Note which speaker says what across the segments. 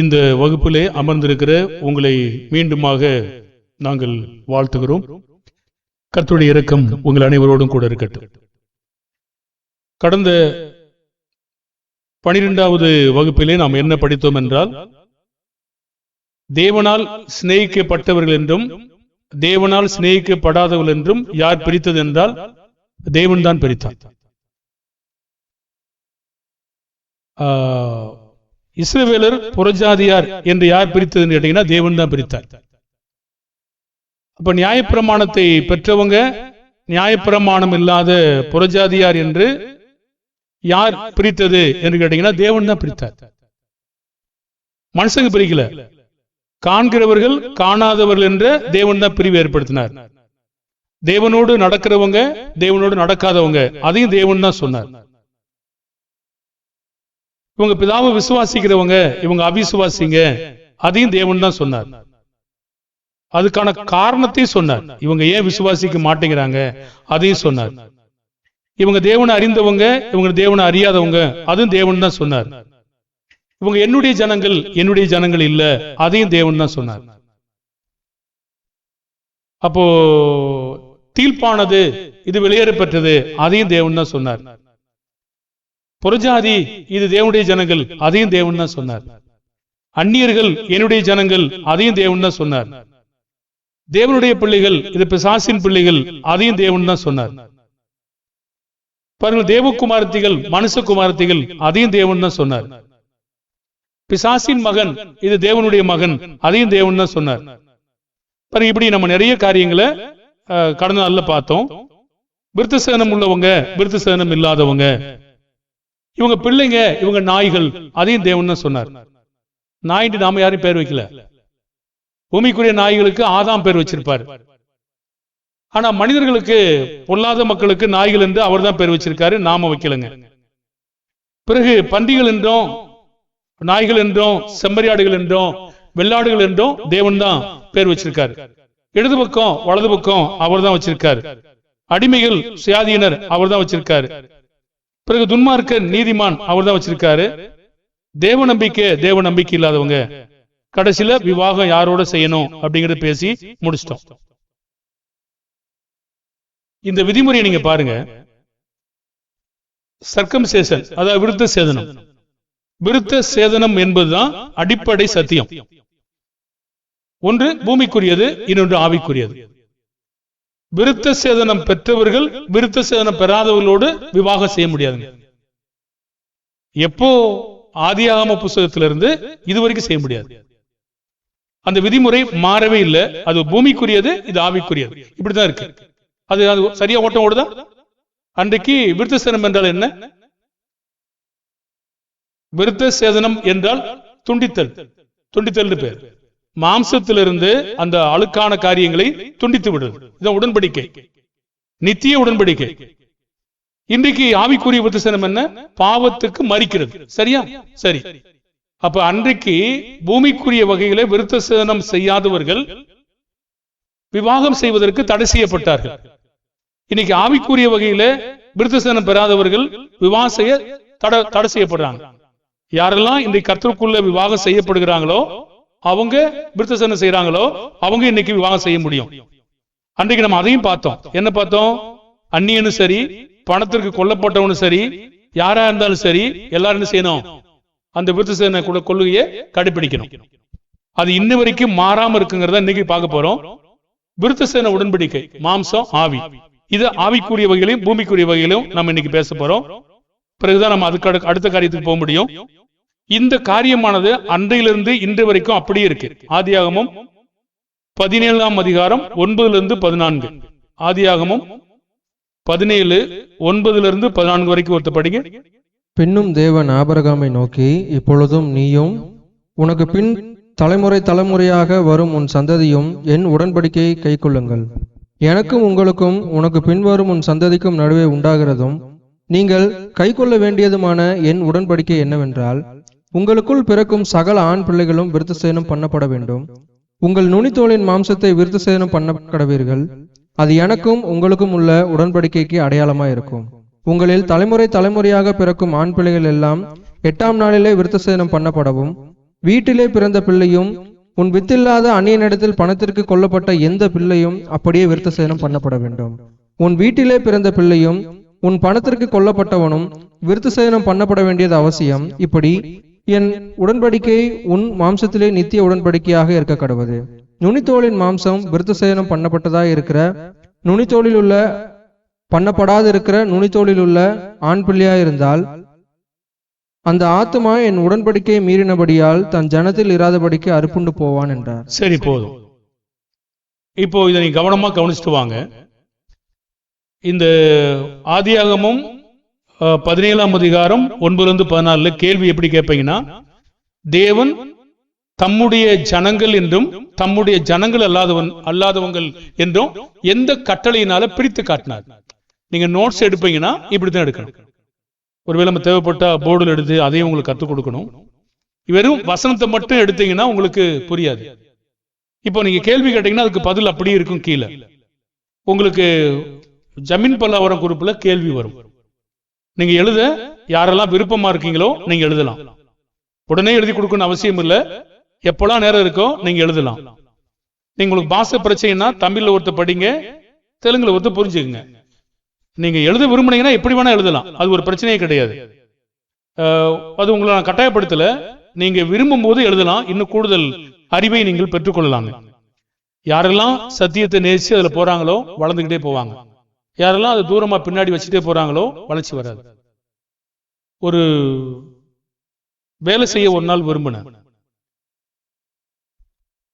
Speaker 1: இந்த வகுப்பிலே அமர்ந்திருக்கிற உங்களை மீண்டுமாக நாங்கள் வாழ்த்துகிறோம். கர்த்தருடைய இரக்கம் உங்கள் அனைவரோடும் கூட இருக்கட்டும். கடந்த 12வது வகுப்பிலே நாம் என்ன படித்தோம் என்றால், தேவனால் சிநேகிக்கப்பட்டவர்கள் என்றும் தேவனால் சிநேகிக்கப்படாதவர்கள் என்றும் யார் பிரித்தது என்றால் தேவன் தான் பிரித்தார். இஸ்ரவேலர் புறஜாதியார் என்று யார் பிரித்ததுன்னு கேட்டீங்கன்னா தேவன் தான் பிரித்தார். அப்ப நியாயப்பிரமாணத்தை பெற்றவங்க நியாயப்பிரமாணம் இல்லாத புறஜாதியார் என்று யார் பிரித்தது என்று கேட்டீங்கன்னா தேவன் தான் பிரித்தார். மனுஷங்க பிரிக்கல, காண்கிறவர்கள் காணாதவர்கள் என்ற தேவன் தான் பிரிவு ஏற்படுத்தினார். தேவனோடு நடக்கிறவங்க தேவனோடு நடக்காதவங்க அதையும் தேவன் தான் சொன்னார். இவங்க பிதாவை விசுவாசிக்கிறவங்க இவங்க அவிசுவாசிங்க அதையும் தேவன் தான் சொன்னார். அதுக்கான காரணத்தையும் சொன்னார். இவங்க ஏன் விசுவாசிக்க மாட்டேங்கிறாங்க அதையும் சொன்னார். இவங்க தேவனை அறிந்தவங்க இவங்க தேவனை அறியாதவங்க அதுவும் தேவன் தான் சொன்னார். இவங்க என்னுடைய ஜனங்கள் இல்ல அதையும் தேவன் தான் சொன்னார். அப்போ தீர்ப்பானது இது வெளியேறப்பட்டது அதையும் தேவன் தான் சொன்னார். புறஜாதி இது தேவனுடைய ஜனங்கள் அதையும் தேவன் தான் சொன்னார். அந்நியர்கள் என்னுடைய ஜனங்கள் அதையும் தேவன் தான் சொன்னார். தேவனுடைய பிள்ளைகள் இது பிசாசின் பிள்ளைகள் அதையும் தேவன் தான் சொன்னார். பாருங்கள், தேவகுமாரத்திகள் மனுஷகுமாரத்திகள் அதையும் தேவன் தான் சொன்னார். பிசாசின் மகன் இது தேவனுடைய மகன் அதையும் தேவன் தான் சொன்னார். பாருங்க, இப்படி நம்ம நிறைய காரியங்களை கடந்த நாள்ல பார்த்தோம். விருத்தசேதனம் உள்ளவங்க விருத்தசேதனம் இல்லாதவங்க, இவங்க பிள்ளைங்க இவங்க நாய்கள் அதையும் தேவன் தான் சொன்னார். நாயின்னு நாம யாரும் பேர் வைக்கல. பூமிக்குரிய நாய்களுக்கு ஆதாம் பேர் வச்சிருப்பார். ஆனா மனிதர்களுக்கு பொல்லாத மக்களுக்கு நாய்கள் என்று அவர் தான் பேர் வச்சிருக்காரு, நாம வைக்கலங்க. பிறகு பன்றிகள் என்றும் நாய்கள் என்றும் செம்மறியாடுகள் என்றும் வெள்ளாடுகள் என்றும் தேவன் தான் பேர் வச்சிருக்காரு. இடது பக்கம் வலது பக்கம் அவர் தான் வச்சிருக்காரு. அடிமைகள் சுயாதீனர் அவர் தான் வச்சிருக்காரு. பிறகு துன்மார்க்க நீதிமான் அவர் தான் வச்சிருக்காரு. தேவ நம்பிக்கை இல்லாதவங்க கடைசியில விவாகம் யாரோட செய்யணும் அப்படிங்கறத பேசி முடிச்சிட்டோம். இந்த விதிமுறையை நீங்க பாருங்க. சர்க்கம்சேஷன் அதாவது விருத்த சேதனம். விருத்த சேதனம் என்பதுதான் அடிப்படை சத்தியம். ஒன்று பூமிக்குரியது, இன்னொன்று ஆவிக்குரியது. விருத்த சேதனம் பெற்றவர்கள் விருத்த சேதனம் பெறாதவர்களோடு விவாகம் செய்ய முடியாதுங்க. எப்போ ஆதியாகம புஸ்தகத்திலிருந்து இதுவரைக்கும் செய்ய முடியாது. அந்த விதிமுறை மாறவே இல்லை. அது பூமிக்குரியது, இது ஆவிக்குரியது. இப்படிதான் இருக்கு. அது சரியா ஓட்டம் ஓடுதா? அன்றைக்கு விருத்த சேதனம் என்றால் என்ன? விருத்த சேதனம் என்றால் துண்டித்தல் பேர். மாம்சத்திலிருந்து அந்த அழுக்கான காரியங்களை துண்டித்து விடுறது. இதான் உடன்படிக்கை, நித்திய உடன்படிக்கை. இன்றைக்கு ஆவிக்குரிய விருத்தசேதனம் என்ன? பாவத்துக்கு மரிக்கிறது. சரியா? சரி. அப்ப அன்றைக்கு பூமிக்குரிய வகையில விருத்தசேதனம் செய்யாதவர்கள் விவாகம் செய்வதற்கு தடை செய்யப்பட்டார்கள். இன்னைக்கு ஆவிக்குரிய வகையில விருத்தசேதனம் பெறாதவர்கள் விவாகம் செய்ய தடை செய்யப்படுறாங்க. யாரெல்லாம் இன்றைக்கு கர்த்தருக்குள்ள விவாகம் செய்யப்படுகிறாங்களோ அவங்க விருத்தசேதனம் செய்யறாங்களோ அவங்க இன்னைக்கு விவாகம் செய்ய முடியும். அன்றைக்கு நம்ம அதையும் பார்த்தோம். என்ன பார்த்தோம்? அந்நியனும் சரி, பணத்திற்கு கொல்லப்பட்டவனும் சரி, யாரா இருந்தாலும் சரி, எல்லாரும் என்ன செய்யணும்? அந்த விருத்தசேதன கொள்கையை கடைபிடிக்கணும். அது இன்ன வரைக்கும் மாறாம இருக்குங்கிறத இன்னைக்கு பார்க்க போறோம். விருத்தசேதன உடன்படிக்கை மாம்சம் ஆவி, இது ஆவிக்குரிய வகையிலும் பூமிக்குரிய வகையிலும் நம்ம இன்னைக்கு பேச போறோம். பிறகுதான் நம்ம அதுக்கு அடுத்த காரியத்துக்கு போக முடியும். இந்த காரியமானது அன்றையிலிருந்து இன்று வரைக்கும் அப்படியே இருக்கு. ஆதியாகமம் 17ஆம் அதிகாரம் 9-14. ஆதியாகமம் 17:9-14 வரைக்கும் ஒருத்தர் படிங்க.
Speaker 2: பின்னும் தேவன் ஆபிரகாமை நோக்கி, இப்பொழுதும் நீயும் உனக்கு பின் தலைமுறையாக வரும் உன் சந்ததியும் என் உடன்படிக்கையை கைக்கொள்ளுங்கள். எனக்கும் உங்களுக்கும் உனக்கு பின்வரும் உன் சந்ததிக்கும் நடுவே உண்டாகிறதும் நீங்கள் கைக்கொள்ள வேண்டியதுமான என் உடன்படிக்கை என்னவென்றால், உங்களுக்குள் பிறக்கும் சகல ஆண் பிள்ளைகளும் விருத்தசேதனம் பண்ணப்பட வேண்டும். உங்கள் நுனித்தோலின் மாம்சத்தை விருத்தசேதனம் பண்ண கடவீர்கள். அது எனக்கும் உங்களுக்கும் உள்ள உடன்படிக்கைக்கு அடையாளமாய் இருக்கும். உங்களில் தலைமுறையாக பிறக்கும் ஆண் பிள்ளைகள் எல்லாம் 8ஆம் நாளிலே விருத்தசேதனம் பண்ணப்படவும் வீட்டிலே பிறந்த பிள்ளையும் உன் வித்தில்லாத அந்நியனிடத்தில் பணத்திற்கு கொல்லப்பட்ட எந்த பிள்ளையும் அப்படியே விருத்த சேதனம் பண்ணப்பட வேண்டும். உன் வீட்டிலே பிறந்த பிள்ளையும் உன் பணத்திற்கு கொல்லப்பட்டவனும் விருத்த சேதனம் பண்ணப்பட வேண்டியது அவசியம். இப்படி என் உடன்படிக்கை உன் மாம்சத்திலே நித்திய உடன்படிக்கையாக இருக்க கடவுது. நுனித்தோலின் மாம்சம் விருத்த சேதனம் பண்ணப்பட்டதாக இருக்கிற நுனித்தோலில் உள்ள பண்ணப்படாது இருக்கிற நுனித்தோலில் உள்ள ஆண் பிள்ளையா இருந்தால் அந்த ஆத்துமா என் உடன்படிக்கையை மீறினபடியால் தன் ஜனத்தில் இராதபடிக்கு அறுப்புண்டு போவான் என்றார்.
Speaker 1: சரி, போதும். இப்போ இதை நீ கவனமா கவனிச்சுட்டு வாங்க. இந்த ஆதியாகமும் 17ஆம் அதிகாரம் 9-14 கேள்வி எப்படி கேட்பீங்கன்னா, தேவன் தம்முடைய ஜனங்கள் என்றும் தம்முடைய ஜனங்கள் அல்லாதவங்கள் என்றும் எந்த கட்டளையினால பிரித்து காட்டினார்? நீங்க நோட்ஸ் எடுப்பீங்கன்னா இப்படித்தான் எடுக்கணும். ஒருவேளை நம்ம தேவைப்பட்டா போர்டில் எடுத்து அதையும் உங்களுக்கு கற்றுக் கொடுக்கணும். வெறும் வசனத்தை மட்டும் எடுத்தீங்கன்னா உங்களுக்கு புரியாது. இப்போ நீங்க கேள்வி கேட்டீங்கன்னா அதுக்கு பதில் அப்படியே இருக்கும். கீழே உங்களுக்கு ஜமீன் பல்லாவரம் குறிப்புல கேள்வி வரும். நீங்க எழுத யாரெல்லாம் விருப்பமா இருக்கீங்களோ நீங்க எழுதலாம். உடனே எழுதி கொடுக்கணும் அவசியம் இல்லை. எப்பெல்லாம் நேரம் இருக்கோ நீங்க எழுதலாம். நீங்க உங்களுக்கு பாஷை பிரச்சனைனா தமிழ்ல ஒருத்தர் படிங்க, தெலுங்குல ஒருத்தர் புரிஞ்சுக்குங்க. நீங்க எழுத விரும்புனீங்கன்னா எப்படி வேணா எழுதலாம். அது ஒரு பிரச்சனையே கிடையாது. அது உங்களை நான் கட்டாயப்படுத்தல. நீங்க விரும்பும் போது எழுதலாம். இன்னும் கூடுதல் அறிவை நீங்கள் பெற்றுக்கொள்ளலாங்க. யாரெல்லாம் சத்தியத்தை நேசிச்சு அதுல போறாங்களோ வளர்ந்துகிட்டே போவாங்க. யாரெல்லாம் அது தூரமா பின்னாடி வச்சுட்டே போறாங்களோ வளர்ச்சி வராது. ஒரு வேலை செய்ய ஒரு நாள் விரும்பினேன்.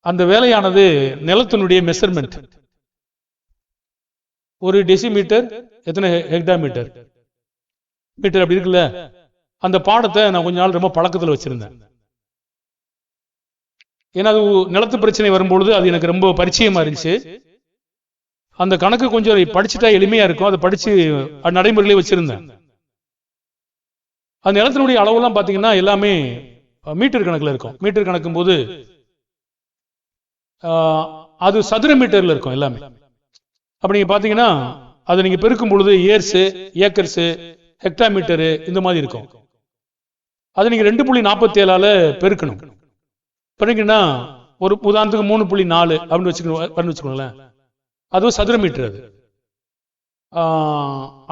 Speaker 1: அந்த வேலையானது நிலத்தினுடைய மெஷர்மெண்ட். ஒரு டெசிமீட்டர் எத்தனை ஹெக்டாமீட்டர் மீட்டர் அப்படி இருக்குல்ல. அந்த பாடத்தை நான் கொஞ்ச நாள் ரொம்ப பழக்கத்தில் வச்சிருந்தேன். ஏன்னா அது நிலத்து பிரச்சனை வரும்பொழுது அது எனக்கு ரொம்ப பரிச்சயமா இருந்துச்சு. அந்த கணக்கு கொஞ்சம் படிச்சுட்டா எளிமையா இருக்கும். அதை படிச்சு நடைமுறையிலே வச்சிருந்தேன். அந்த நிலத்தினுடைய அளவுலாம் பாத்தீங்கன்னா எல்லாமே மீட்டர் கணக்குல இருக்கும். மீட்டர் கணக்கும் போது அது சதுர மீட்டர்ல இருக்கும் எல்லாமே. அப்ப நீங்க பாத்தீங்கன்னா அதை நீங்க பெருக்கும் பொழுது இயர்ஸ், ஏக்கர்ஸ், ஹெக்டாமீட்டரு இந்த மாதிரி இருக்கும். அதை நீங்க 2.47 பெருக்கணும். பெருக்கினா ஒரு உதாரணத்துக்கு 3.4 அப்படின்னு வச்சுக்கோங்களேன். அதுவும் சதுர மீட்டர்.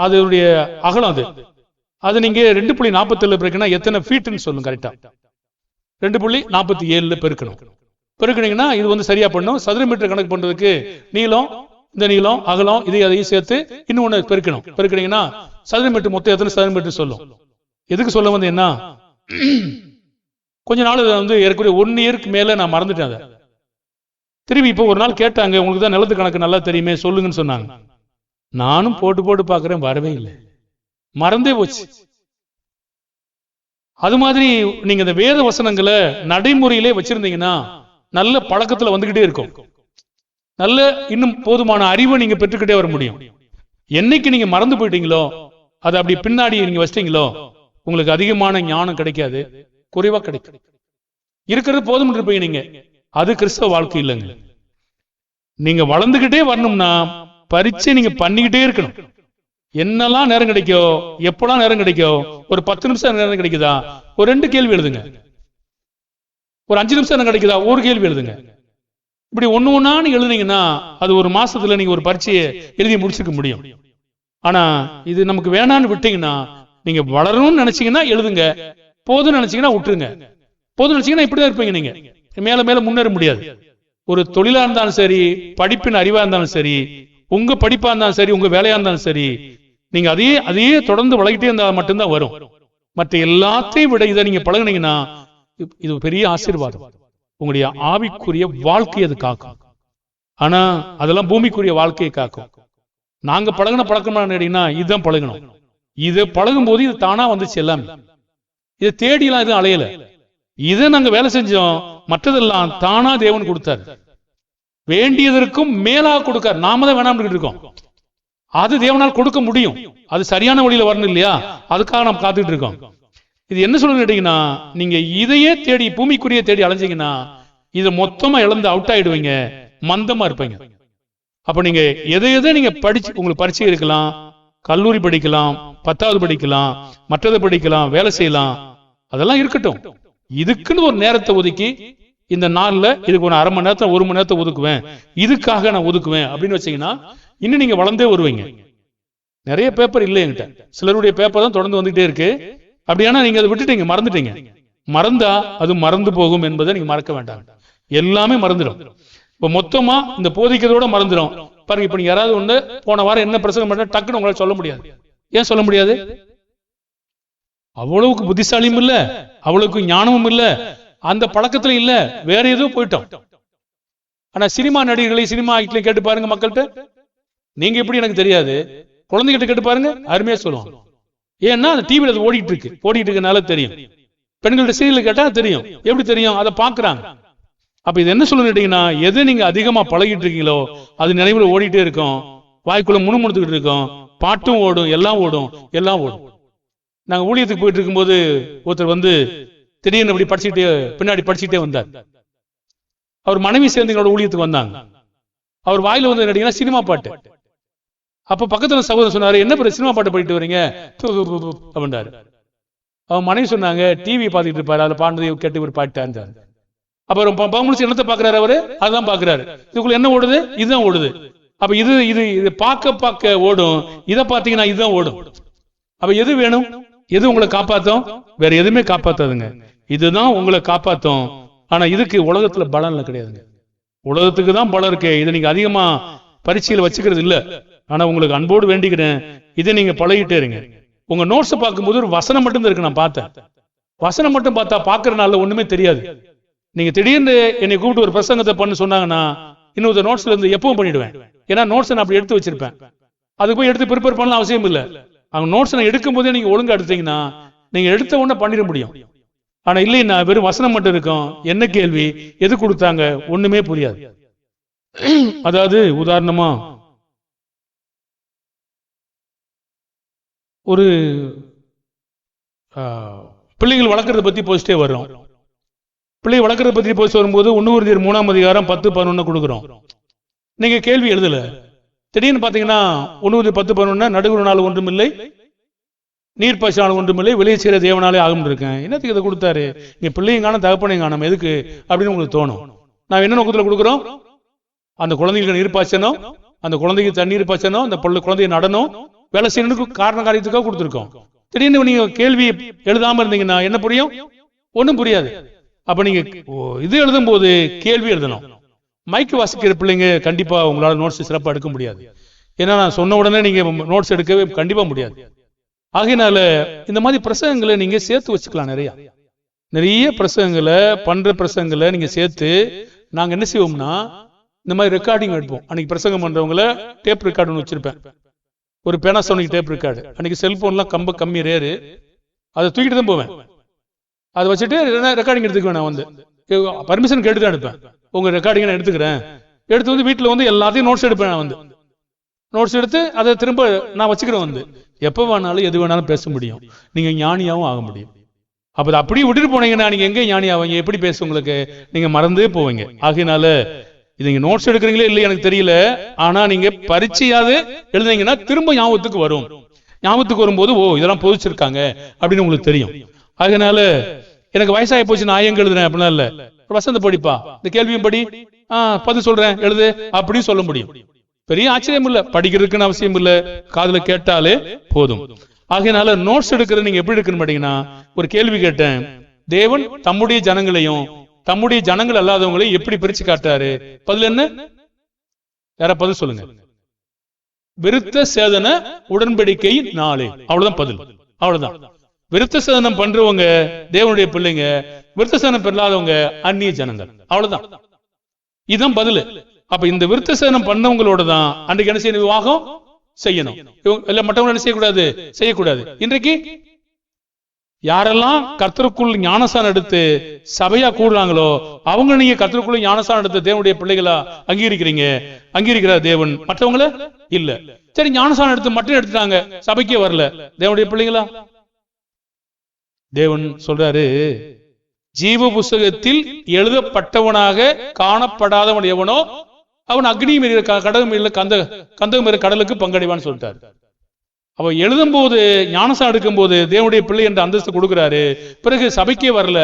Speaker 1: அது அதனுடைய அகலம். அது நீங்க 2.47 பெருக்கினா எத்தனை ஃபீட்னு சொல்லுங்க. கரெக்டா 2.47 பெருக்கணும். பெருக்கினீங்கன்னா இது சரியா பண்ணும். சதுர மீட்டர் கணக்கு பண்றதுக்கு நீளம், இந்த நீளம், அகலம், அதையும் சேர்த்து இன்னொன்னு பெருக்கணும். பெருக்கினீங்கன்னா சதுர மீட்டர் மொத்தம் எத்தனை சதுர மீட்டர் சொல்லும். எதுக்கு சொல்ல வந்து என்ன, கொஞ்ச நாள் ஏற்கனவே 1 இயருக்கு மேல நான் மறந்துட்டேன். அதை திரும்பி இப்போ ஒரு நாள் கேட்டாங்க, உங்களுக்கு தான் நிலத்து கணக்கு நல்லா தெரியுமே சொல்லுங்கன்னு சொன்னாங்க. நானும் போட்டு பார்க்கிறேன், வரவே இல்லை, மறந்தே போச்சு. அது மாதிரி நீங்க இந்த வேத வசனங்களை நடைமுறையிலே வச்சிருந்தீங்கன்னா நல்ல பழக்கத்துல வந்துகிட்டே இருக்கும். நல்ல இன்னும் போதுமான அறிவை நீங்க பெற்றுக்கிட்டே வர முடியும். என்னைக்கு நீங்க மறந்து போயிட்டீங்களோ, அதை அப்படி பின்னாடி நீங்க வச்சிட்டீங்களோ, உங்களுக்கு அதிகமான ஞானம் கிடைக்காது, குறைவா கிடைக்கும். இருக்கிறது போதும் இருப்பீங்க நீங்க. அது கிறிஸ்தவ வாழ்க்கை இல்லைங்க. நீங்க வளர்ந்துகிட்டே வரணும்னா பரீட்சை நீங்க பண்ணிக்கிட்டே இருக்கணும். என்னெல்லாம் நேரம் கிடைக்கோ, எப்பெல்லாம் நேரம் கிடைக்கோ, ஒரு 10 நிமிஷம் நேரம் கிடைக்குதா, ஒரு 2 கேள்வி எழுதுங்க. ஒரு 5 நிமிஷம் நேரம் கிடைக்குதா, ஒரு கேள்வி எழுதுங்க. இப்படி ஒண்ணா நீங்க எழுதுனீங்கன்னா அது ஒரு மாசத்துல நீங்க ஒரு பரீட்சையை எழுதி முடிச்சுக்க முடியும். ஆனா இது நமக்கு வேணான்னு விட்டீங்கன்னா, நீங்க வளரணும்னு நினைச்சீங்கன்னா எழுதுங்க, போதும்னு நினைச்சீங்கன்னா விட்டுருங்க. போதும் நினைச்சீங்கன்னா இப்படிதான் இருப்பீங்க. நீங்க மேல மேல முன்னேற முடியாது. ஒரு தொழிலா இருந்தாலும் சரி, படிப்பின் அறிவா இருந்தாலும் சரி, உங்க படிப்பா இருந்தாலும் சரி, உங்க வேலையா இருந்தாலும் சரி, நீங்க அதையே தொடர்ந்து வளர்கிட்டே இருந்தா மட்டும்தான் வரும். மற்ற எல்லாத்தையும் விட இதை நீங்க பழகுனீங்கன்னா இது பெரிய ஆசீர்வாதம். உங்களுடைய ஆவிக்குரிய வாழ்க்கையை அது காக்கும். ஆனா அதெல்லாம் பூமிக்குரிய வாழ்க்கையை காக்கும். நாங்க பழகின பழக்கமா கேட்டீங்கன்னா இதுதான் பழகணும். இதை பழகும் போது இது தானா வந்துச்சு. எல்லாமே இதை தேடிலாம் எதுவும் அலையல. இதை நாங்க வேலை செஞ்சோம், மற்றதெல்லாம் தானா தேவன் கொடுத்தாரு. வேண்டியதற்கும் மேலாக கொடுக்காரு. நாம தான் வேணாம்னு இருக்கோம். அது தேவனால் கொடுக்க முடியும். அது சரியான வழியில வரணும் இல்லையா, அதுக்காக நாம் காத்துட்டு இருக்கோம். இது என்ன சொல்லுங்க கேட்டீங்கன்னா, நீங்க இதையே தேடி பூமிக்குரிய தேடி அலைஞ்சீங்கன்னா இதை மொத்தமா இழந்து அவுட் ஆயிடுவீங்க, மந்தமா இருப்பீங்க. அப்ப நீங்க எதை நீங்க படிச்சு, உங்களுக்கு பரீட்சை இருக்கலாம், கல்லூரி படிக்கலாம், 10வது படிக்கலாம், மற்றதை படிக்கலாம், வேலை செய்யலாம், அதெல்லாம் இருக்கட்டும். இதுக்குன்னு ஒரு நேரத்தை ஒதுக்கி இந்த நாள்ல இதுக்கு ஒரு அரை மணி நேரத்தை 1 மணி நேரத்தை ஒதுக்குவேன், இதுக்காக நான் ஒதுக்குவேன் அப்படின்னு வச்சீங்கன்னா இன்னும் நீங்க வளர்ந்தே வருவீங்க. நிறைய பேப்பர் இல்லை என்கிட்ட, சிலருடைய பேப்பர் தான் தொடர்ந்து வந்துட்டே இருக்கு. அப்படியானா நீங்க அதை விட்டுட்டீங்க, மறந்துட்டீங்க. மறந்தா அது மறந்து போகும் என்பதை நீங்க மறக்க வேண்டாம். எல்லாமே மறந்துடும். இப்ப மொத்தமா இந்த போதிக்கிறதோட மறந்துடும். பாருங்க, இப்ப நீங்க யாராவது ஒண்ணு போன வாரம் என்ன பிரசங்கம் பண்ண டக்குன்னு உங்களால சொல்ல முடியாது. ஏன் சொல்ல முடியாது? அவ்வளவுக்கு புத்திசாலியும் இல்ல, அவ்வளவுக்கு ஞானமும் இல்ல, அந்த பழக்கத்துல இல்ல, வேற ஏதோ போயிட்டோம். ஆனா சினிமா நடிகர்களை, சினிமா ஆக்டர்களை கேட்டு பாருங்க மக்கள்கிட்ட. நீங்க எப்படி எனக்கு தெரியாது, குழந்தைகிட்ட கேட்டு பாருங்க, அருமையா சொல்லுவாங்க. ஏன்னா அந்த டிவில அது ஓடிட்டு இருக்கனால தெரியும். பெண்கள்ட்ட சீரியல் கேட்டா தெரியும். எப்படி தெரியும்? அதை பாக்குறாங்க. அப்ப இது என்ன சொல்லுன்னு, எது நீங்க அதிகமா பழகிட்டு இருக்கீங்களோ அது நினைவுல ஓடிட்டே இருக்கும், வாய்க்குள்ள முணுமுணுத்துக்கிட்டு இருக்கும், பாட்டும் ஓடும், எல்லாம் ஓடும். நாங்க ஊழியத்துக்கு போயிட்டு இருக்கும்போது ஒருத்தர் வந்து திடீர்னு அப்படி பின்னாடி படிச்சுட்டே வந்தார். அவர் மனைவி சேர்ந்து எங்களோட ஊழியத்துக்கு வந்தாங்க. அவர் வாயில வந்து கேட்டீங்கன்னா சினிமா பாட்டு. அப்ப பக்கத்துல சகோதரர் சொன்னாரு, என்ன பேர் சினிமா பாட்டு படிட்டு வரீங்க அப்படின்றாரு. அவன் மனைவி சொன்னாங்க, டிவி பாத்துக்கிட்டு இருப்பாரு, அதுல பாண்டதை கேட்டு ஒரு பாட்டாரு. அப்புறம் பமுடிச்சு என்னத்தை பாக்குறாரு அவரு? அதுதான் பாக்குறாரு. இதுக்குள்ள என்ன ஓடுது? இதுதான் ஓடுது. அப்ப இது பார்க்க ஓடும், இதை பாத்தீங்கன்னா இதுதான் ஓடும். அப்ப எது வேணும்? எது உங்களை காப்பாத்தும்? வேற எதுவுமே காப்பாத்தாதுங்க. இதுதான் உங்களை காப்பாத்தும். ஆனா இதுக்கு உலகத்துல பலன் கிடையாதுங்க. உலகத்துக்கு தான் பலம் இருக்கு. இதை நீங்க அதிகமா பரீட்சையில வச்சுக்கிறது இல்ல. ஆனா உங்களுக்கு அன்போடு வேண்டிக்கிறேன், இதை நீங்க பழகிட்டே இருங்க. உங்க நோட்ஸ் பார்க்கும்போது ஒரு வசனம் மட்டும் இருக்கு. நான் பார்த்தேன், வசனம் மட்டும் பார்த்தா பாக்குறதுனால ஒண்ணுமே தெரியாது. நீங்க திடீர்னு என்னை கூப்பிட்டு ஒரு பிரசங்கத்தை பண்ண சொன்னாங்கன்னா இன்னொரு நோட்ஸ்ல இருந்து எப்பவும் பண்ணிடுவேன். ஏன்னா நோட்ஸ் நான் அப்படி எடுத்து வச்சிருப்பேன். அதுக்கு போய் எடுத்து ப்ரிப்பேர் பண்ணலாம் அவசியம் இல்லை. அவங்க நோட்ஸ் நான் எடுக்கும் போதே நீங்க ஒழுங்கா எடுத்தீங்கன்னா நீங்க எடுத்த உடனே பண்ணிட முடியும். ஆனா இல்லைன்னா வெறும் வசனம் மட்டும் இருக்கும். என்ன கேள்வி, எது கொடுத்தாங்க, ஒண்ணுமே புரியாது. அதாவது உதாரணமா ஒரு பிள்ளைகள் வளர்க்கறத பத்தி போஸ்டே வரும். பிள்ளை வளர்க்கறத பத்தி போஸ்ட் வரும்போது 1 Corinthians 3ஆம் அதிகாரம் 10-11 கொடுக்குறோம். நீங்க கேள்வி எழுதல, திடீர்னு பாத்தீங்கன்னா 1 Corinthians 10-11 நடுவுனால ஒன்றுமில்லை, நீர் பாய்ச்சினால ஒன்றுமில்லை, வெளியே செய்கிற தேவனாலே ஆகும் இருக்கேன். என்னத்துக்கு இதை கொடுத்தாரு? இங்க பிள்ளையும் காணும் தகப்பனையும் காணும், எதுக்கு அப்படின்னு உங்களுக்கு தோணும். நான் என்ன நோக்கத்துல கொடுக்குறோம்? அந்த குழந்தைகளுக்கு நீர் பாய்ச்சணும், அந்த குழந்தைக்கு தண்ணீர் பாய்ச்சணும், அந்த குழந்தைய நடனம் வேலை செய்யறதுக்கு காரண காரியத்துக்காக கொடுத்துருக்கோம். திடீர்னு நீங்க கேள்வி எழுதாம இருந்தீங்கன்னா என்ன புரியும்? ஒன்றும் புரியாது. அப்ப நீங்க இது எழுதும் போது கேள்வி எழுதணும். மைக்கு வாசிக்கிற பிள்ளைங்க கண்டிப்பா உங்களால நோட்ஸ் சிறப்பா எடுக்க முடியாது. ஏன்னா நான் சொன்ன உடனே நீங்க நோட்ஸ் எடுக்கவே கண்டிப்பா முடியாது. ஆகையினால இந்த மாதிரி பிரசங்கங்களை நீங்க சேர்த்து வச்சுக்கலாம். நிறைய பிரசங்கங்களை பண்ற பிரசங்கங்களை நீங்க சேர்த்து நாங்க என்ன செய்வோம்னா இந்த மாதிரி ரெக்கார்டிங் எடுப்போம். அன்னைக்கு பிரசங்கம் பண்றவங்கள டேப் ரெக்கார்டு ஒன்று வச்சிருப்பேன், ஒரு பேனாசோனிக் டேப் ரெக்கார்டு. அன்னைக்கு செல்போன்லாம் கம்மி ரேரு, அதை தூக்கிட்டு தான் போவேன். அதை வச்சுட்டு ரெக்கார்டிங் எடுத்துக்குவேன். நான் வந்து பர்மிஷன் கேட்டு தான் எடுப்பேன். உங்க ரெக்கார்டிங் நான் எடுத்துக்கிறேன். எடுத்து வந்து வீட்டில் வந்து எல்லாத்தையும் நோட்ஸ் எடுப்பேன். நான் வந்து நோட்ஸ் எடுத்து அதை திரும்ப நான் வச்சுக்கிறேன். வந்து எப்போ வேணாலும் எது வேணாலும் பேச முடியும், நீங்க ஞானியாவும் ஆக முடியும். அப்ப அப்படியே விட்டுட்டு போனீங்கன்னா நீங்க எங்க ஞானி ஆவீங்க? எப்படி பேச உங்களுக்கு நீங்க மறந்தே போவீங்க. ஆகையினால இது நீங்க நோட்ஸ் எடுக்கிறீங்களே இல்லை எனக்கு தெரியல, ஆனா நீங்க பரீட்சையாவது எழுதுனீங்கன்னா திரும்ப ஞாபகத்துக்கு வரும். ஞாபகத்துக்கு வரும்போது ஓ இதெல்லாம் போதிச்சிருக்காங்க அப்படின்னு உங்களுக்கு தெரியும். அதனால எனக்கு வயசாகி போச்சு நான் எங்க எழுதுறேன் அப்படின்னா இல்ல, வசந்த படிப்பா இந்த கேள்வியும் படி, பதில் சொல்றேன் எழுது அப்படின்னு சொல்ல முடியும். பெரிய ஆச்சரியம் இல்ல, படிக்கிறதுக்குன்னு அவசியம் இல்ல, காதுல கேட்டாலே போதும். ஆகையினால நோட்ஸ் எடுக்கிறது நீங்க எப்படி எடுக்கணும் பாத்தீங்கன்னா, ஒரு கேள்வி கேட்டேன், தேவன் தம்முடைய ஜனங்களையும் தம்முடைய ஜனங்கள் அல்லாதவங்களையும் எப்படி பிரிச்சு காட்டாரு? பதில் என்ன? யாரா பதில் சொல்லுங்க. விருத்த சேதன உடன்படிக்கை 4. அவ்வளவுதான் பதில். அவ்வளவுதான். விருத்த சேதனம் பண்றவங்க தேவனுடைய பிள்ளைங்க, விருத்த சேதனம் பெறாதவங்க அந்நிய ஜனங்கள். அவ்வளவுதான். இதுதான் பதில். அப்ப இந்த விருத்த சேதனம் பண்ணவங்களோட தான் அன்றைக்கு என்ன செய்யணும்? விவாகம் செய்யணும். இல்ல மற்றவங்க என்ன செய்யக்கூடாது? செய்யக்கூடாது. இன்றைக்கு யாரெல்லாம் கர்த்தருக்குள் ஞானசானம் எடுத்து சபையா கூடுறாங்களோ அவங்க நீங்க கர்த்தருக்குள்ள ஞானசானம் எடுத்து தேவனுடைய பிள்ளைகளா அங்கீகரிக்கிறார் தேவன். மற்றவங்கள இல்ல. சரி, ஞானசானம் எடுத்து மட்டும் எடுத்துட்டாங்க, சபைக்கே வரல, தேவனுடைய பிள்ளைகளா? தேவன் சொல்றாரு, ஜீவ புஸ்தகத்தில் எழுதப்பட்டவனாக காணப்படாதவன் எவனோ அவன் அக்னி மீறிய கடகம் மீறிய கந்தகம் மீறிய கடலுக்கு பங்கடைவான்னு சொல்லிட்டாரு. அப்ப எழுதும் போது, ஞானசானம் எடுக்கும் போது தேவனுடைய பிள்ளை என்ற அந்தஸ்து கொடுக்கிறாரு. பிறகு சபைக்கே வரல,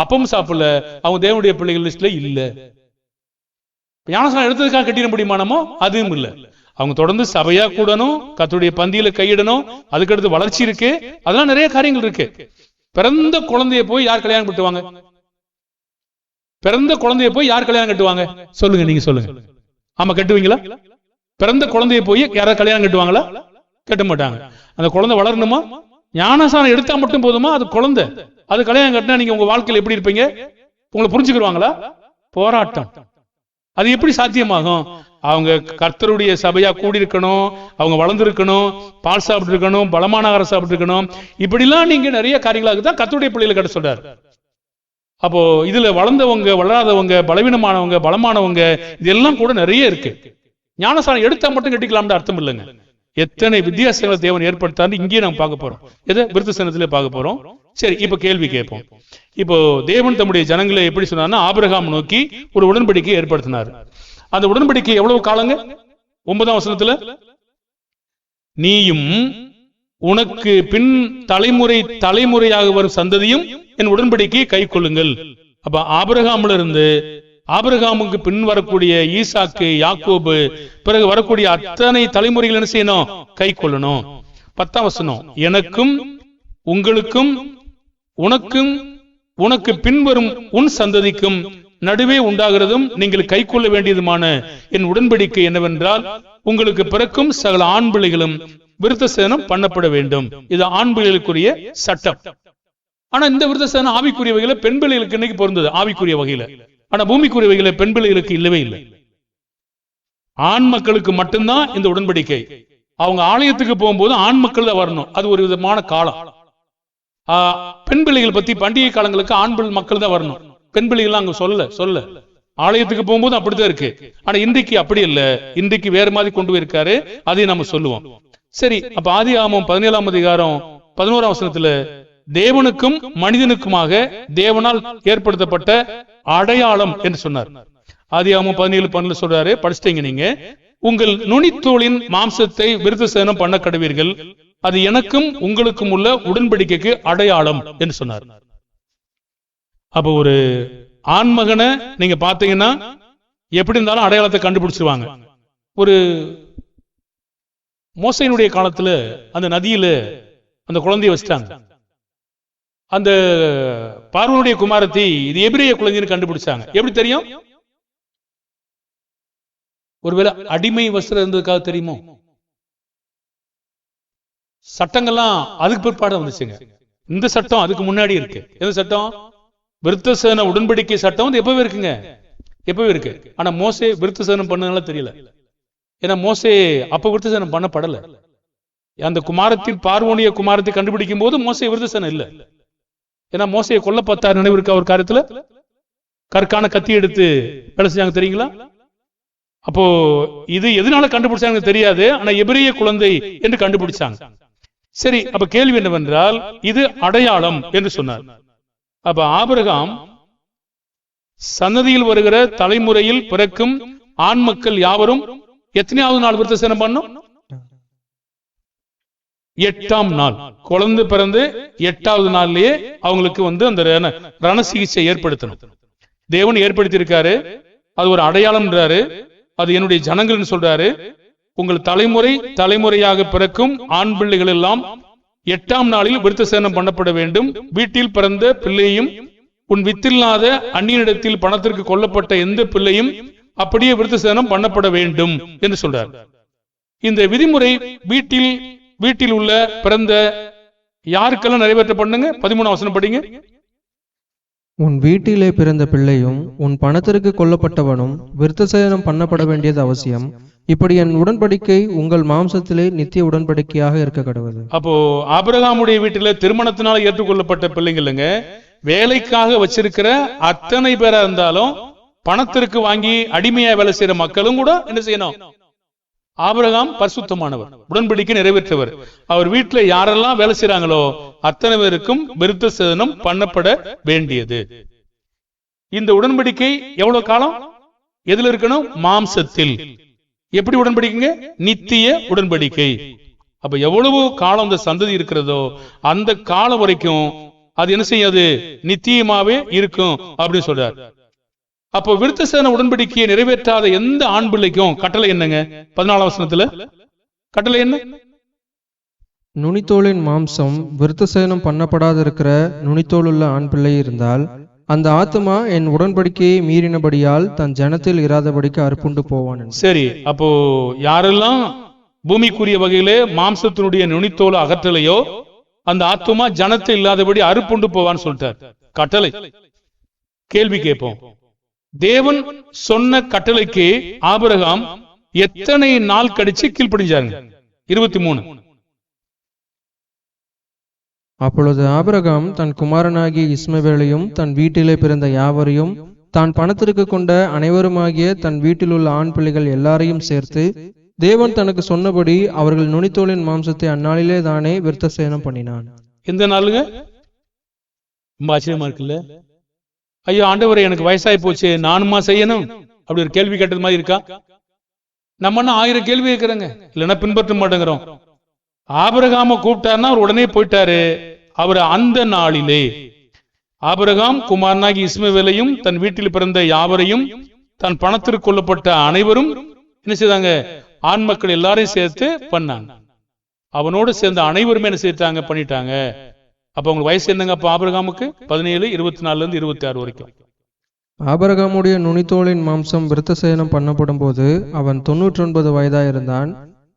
Speaker 1: அப்பம் சாப்பிடல, அவங்க தேவனுடைய பிள்ளைகள் லிஸ்ட்ல இல்ல. ஞானசானம் எடுத்ததுக்காக கட்டிட முடியுமானமோ? அதுவும் இல்ல. அவங்க தொடர்ந்து சபையா கூடணும், கர்த்தருடைய பந்தியில கையிடணும், அதுக்கடுத்து வளர்ச்சி இருக்கு, அதெல்லாம் நிறைய காரியங்கள் இருக்கு. பிறந்த குழந்தைய போய் யார் கல்யாணம் கட்டுவாங்க? பிறந்த குழந்தைய போய் யார் கல்யாணம் கட்டுவாங்க? சொல்லுங்க, நீங்க சொல்லுங்க. ஆமா, கட்டுவீங்களா? பிறந்த குழந்தைய போய் யாராவது கல்யாணம் கட்டுவாங்களா? கட்ட மாட்டாங்க. அந்த குழந்தை வளரணுமா? ஞானசானம் எடுத்தா மட்டும் போதுமா? அது குழந்தை, அது கல்யாணம் கட்டினா நீங்க உங்க வாழ்க்கையில் எப்படி இருப்பீங்க? உங்களை புரிஞ்சுக்கிடுவாங்களா? போராட்டம். அது எப்படி சாத்தியமாகும்? அவங்க கர்த்தருடைய சபையா கூடியிருக்கணும், அவங்க வளர்ந்துருக்கணும், பால் சாப்பிட்டு இருக்கணும், பலமான ஆகாரம் சாப்பிட்டு இருக்கணும். இப்படிலாம் நீங்க நிறைய காரியங்களாக தான் கர்த்தருடைய பிள்ளைகளை கட்ட சொல்றாரு. அப்போ இதுல வளர்ந்தவங்க, வளராதவங்க, பலவீனமானவங்க, பலமானவங்க, இதெல்லாம் கூட நிறைய இருக்கு. ஞானசானம் எடுத்தா மட்டும் கட்டிக்கலாம்னு அர்த்தம் இல்லைங்க. எத்தனை வித்தியாசங்களை தேவன் ஏற்படுத்தான்னு இங்கேயே நம்ம பார்க்க போறோம். எதை விருத்தசேதனத்திலே பார்க்க போறோம். சரி, இப்ப கேள்வி கேட்போம். இப்போ தேவன் தம்முடைய ஜனங்களை எப்படி சொன்னார்னா, ஆபிரகாம் நோக்கி ஒரு உடன்படிக்கை ஏற்படுத்தினார். அந்த உடன்படிக்கை எவ்வளவு காலங்க? 9ஆம் வசனத்துல, நீயும் உனக்கு பின் தலைமுறையாக வரும் சந்ததியும் என் உடன்படிக்கையை கை கொள்ளுங்கள். அப்ப ஆபிரகாம்ல இருந்து ஆபிரகாமுக்கு பின் வரக்கூடிய ஈசாக்கு, யாக்கோபு, பிறகு வரக்கூடிய அத்தனை தலைமுறைகள் என்ன செய்யணும்? கை கொள்ளணும். 10ஆம் வசனம், எனக்கும் உங்களுக்கும் உனக்கும் உனக்கு பின்வரும் உன் சந்ததிக்கும் நடுவே உண்டாகிறதும் நீங்கள் கை கொள்ள வேண்டியதுமான என் உடன்படிக்கை என்னவென்றால், உங்களுக்கு பிறக்கும் சகல ஆண் பிள்ளைகளும் விருத்தசேதனம் பண்ணப்பட வேண்டும். இது ஆண் பிள்ளைகளுக்குரிய சட்டம். ஆனா இந்த விருத்தசேதனம் ஆவிக்குரிய வகையில பெண் பிள்ளைகளுக்கு இன்னைக்கு பொருந்தது, ஆவிக்குரிய வகையில. ஆனா பூமிக்குரிய வகையில பெண் பிள்ளைகளுக்கு இல்லவே இல்லை. ஆண் மக்களுக்கு மட்டும்தான் இந்த உடன்படிக்கை. அவங்க ஆலயத்துக்கு போகும்போது ஆண் மக்கள் தான் வரணும். அது ஒரு விதமான காலம். பெண் பிள்ளைகள் பத்தி பண்டிகை காலங்களுக்கு ஆண் மக்கள் தான் வரணும். பெண் பிள்ளைகள் அங்க சொல்ல ஆலயத்துக்கு போகும்போது அப்படித்தான் இருக்கு. ஆனா இன்றைக்கு அப்படி இல்லை, இன்றைக்கு வேற மாதிரி கொண்டு போயிருக்காரு. அதையும் நம்ம சொல்லுவோம். சரி, அப்ப ஆதியாகமம் 17ஆம் அதிகாரம் 11ஆம் வசனத்துல தேவனுக்கும் மனிதனுக்குமாக தேவனால் ஏற்படுத்தப்பட்ட அடையாளம் என்று சொன்னார். ஆதியாகமம் 17:12 சொல்றாரு, படிச்சிட்டீங்க நீங்க. உங்கள் நுனித்தோளின் மாம்சத்தை விருத்தசேதனம் பண்ண கடவீர்கள், அது எனக்கும் உங்களுக்கும் உள்ள உடன்படிக்கைக்கு அடையாளம் என்று சொன்னார். அப்ப ஒரு ஆண்மகனை நீங்க பாத்தீங்கன்னா எப்படி இருந்தாலும் அடையாளத்தை கண்டுபிடிச்சிருவாங்க. ஒரு மோசையினுடைய காலத்துல அந்த நதியில அந்த குழந்தைய வச்சிட்டாங்க. அந்த பார்வோனுடைய குமாரத்தி இது எபிரேய குழந்தைன்னு கண்டுபிடிச்சாங்க. எப்படி தெரியும்? ஒருவேளை அடிமை வஸ்திரம் இருந்ததுக்காக தெரியுமோ? சட்டங்கள்லாம் அதுக்கு பிற்பாடு வந்துச்சுங்க. இந்த சட்டம் அதுக்கு முன்னாடி இருக்கு. எந்த சட்டம்? விருத்தசேதன உடன்படிக்கை சட்டம் வந்து எப்பவே இருக்குங்க, எப்பவே இருக்கு. ஆனா மோசே விருத்தசேதனம் பண்ணதுனால தெரியல. ஏன்னா மோசே அப்ப விருத்தசேதனம் பண்ணப்படல. அந்த குமாரத்தின் பார்வோனிய குமாரத்தை கண்டுபிடிக்கும் போது மோசே விருத்தசேதனம் இல்ல. ஏன்னா மோசையை கொல்ல பார்த்தார், நினைவு இருக்கா? ஒரு காரியத்துல கற்கான கத்தி எடுத்து வேலை செஞ்சாங்க, தெரியுங்களா? அப்போ இது எதனால கண்டுபிடிச்சாங்க தெரியாது. ஆனா எபிரேய குழந்தை என்று கண்டுபிடிச்சாங்க. சரி, அப்ப கேள்வி என்னவென்றால், இது அடையாளம் என்று சொன்னார். அப்ப ஆபிரகாம் சன்னதியில் வருகிற தலைமுறையில் பிறக்கும் ஆண் மக்கள் யாவரும் எத்தனையாவது நாள் விருத்தசேதனம் பண்ணும்? 8ஆம் நாள். குழந்தை பிறந்து 8வது நாள்லயே அவங்களுக்கு வந்து அந்த ரண சிகிச்சை ஏற்படுத்தணும். தேவன் ஏற்படுத்தி இருக்காரு. அது ஒரு அடையாளம்ன்றாரு. அது என்னுடைய ஜனங்கள்னு சொல்றாரு. உங்கள் தலைமுறையாக பிறக்கும் ஆண் பிள்ளைகள் எல்லாம் 8ஆம் நாளில் விருத்தசேதனம் பண்ணப்பட வேண்டும். வீட்டில் பிறந்த பிள்ளையும் உன் வித்தில்லாத அந்நியனிடத்தில் பணத்திற்கு கொல்லப்பட்ட எந்த பிள்ளையும் அப்படியே விருத்தசேதனம் பண்ணப்பட வேண்டும் என்று சொல்றார். இந்த விதிமுறை வீட்டில் உள்ள பிறந்த யாருக்கெல்லாம் நிறைவேற்ற பண்ணுங்க? 13ஆம் வசனம் படிங்க.
Speaker 2: உன் வீட்டிலே பிறந்த பிள்ளையும் உன் பணத்திற்கு கொல்லப்பட்டவனும் விருத்தசேதனம் பண்ணப்பட வேண்டியது அவசியம். இப்படி என் உடன்படிக்கை உங்கள் மாம்சத்திலே நித்திய உடன்படிக்கையாக இருக்க கடவுது.
Speaker 1: அப்போ ஆபிரகாமுடைய வீட்டில திருமணத்தினால ஏற்றுக்கொள்ளப்பட்ட பிள்ளைங்களுங்க, வேலைக்காக வச்சிருக்கிற அத்தனை பேரா இருந்தாலும் பணத்திற்கு வாங்கி அடிமையா வேலை செய்யற மக்களும் கூட என்ன செய்யணும்? ஆபிரகாம் பரிசுத்தமானவர், உடன்படிக்கை நிறைவேற்றவர். அவர் வீட்டுல யாரெல்லாம் வேலை செய்யறாங்களோ அத்தனை பேருக்கும் விருத்தசேதனம் பண்ணப்பட வேண்டியது. இந்த உடன்படிக்கை எவ்வளவு காலம் எதுல இருக்கணும்? மாம்சத்தில். எப்படி உடன்படிக்கைங்க? நித்திய உடன்படிக்கை. அப்ப எவ்வளவு காலம் அந்த சந்ததி இருக்கிறதோ அந்த காலம் வரைக்கும் அது என்ன செய்யாது, நித்தியமாவே இருக்கும் அப்படின்னு சொல்றார். அப்போ விருத்த சேதன உடன்படிக்கையை நிறைவேற்றாத எந்த ஆண் பிள்ளைக்கும் கட்டளை என்னங்க? 14ஆம் வசனத்துல கட்டளை என்ன?
Speaker 2: நுனித்தோலின் மாம்சம் விருத்த சேதனம் பண்ணப்படாத இருக்கிற நுனித்தோல் உள்ள ஆண் பிள்ளை இருந்தால் அந்த ஆத்துமா என் உடன்படிக்கையை மீறினபடியால் தன் ஜனத்தில் இராதபடிக்கு அறுப்புண்டு போவான்.
Speaker 1: சரி, அப்போ யாரெல்லாம் பூமிக்குரிய வகையிலே மாம்சத்தினுடைய நுனித்தோலை அகற்றலையோ அந்த ஆத்துமா ஜனத்தில் இல்லாதபடி அறுப்புண்டு போவான்னு சொல்லிட்டார். கட்டளை. கேள்வி கேட்போம், தேவன் சொன்ன கட்டளைக்கு ஆபிரகாம் எத்தனை நாள் கழிச்சு கீழ்ப்படிஞ்சாங்க? 23.
Speaker 2: அப்பொழுது ஆபிரகாம் தன் குமாரனாகிய இஸ்மவேலையும் தன் வீட்டிலே பிறந்த யாவரையும் தான் பணத்திற்கு கொண்ட அனைவருமாகிய தன் வீட்டில் உள்ள ஆண் பிள்ளைகள் எல்லாரையும் சேர்த்து தேவன் தனக்கு சொன்னபடி அவர்கள் நுனித்தோலின் மாம்சத்தை அந்நாளிலே தானே விருத்த சேதனம் பண்ணினான்.
Speaker 1: எந்த நாளுங்க? ரொம்ப ஆச்சரியமா இருக்குல்ல? ஐயோ ஆண்டவரே, எனக்கு வயசாகி போச்சு, நானுமா செய்யணும் அப்படி ஒரு கேள்வி கேட்டது மாதிரி இருக்கா? நம்ம 1000 கேள்வி கேட்கிறோங்க, இல்லைன்னா பின்பற்ற மாட்டேங்கிறோம். ஆபிரகாம கூப்பிட்டாருன்னா அவர் உடனே போயிட்டாரு. அவர் அந்த நாளிலே ஆபிரகாம் குமாரனாகி இஸ்மவேலையும் தன் வீட்டில் பிறந்த யாவரையும் தன் பணத்திற்கு கொள்ளப்பட்ட அனைவரும் என்ன செய்தாங்க? ஆண் மக்கள் எல்லாரையும் சேர்த்து பண்ணாங்க. அவனோடு சேர்ந்த அனைவருமே என்ன செய்தாங்க? பண்ணிட்டாங்க. அப்ப உங்களுக்கு வயசு என்னங்க? அப்ப ஆபிரகாமுக்கு 17, 24 இருந்து 26 வரைக்கும்.
Speaker 2: ஆபிரகாமுடைய நுனித்தோலின் மாம்சம் விருத்த சேதனம் பண்ணப்படும் போது அவன் 99 வயதாயிருந்தான்.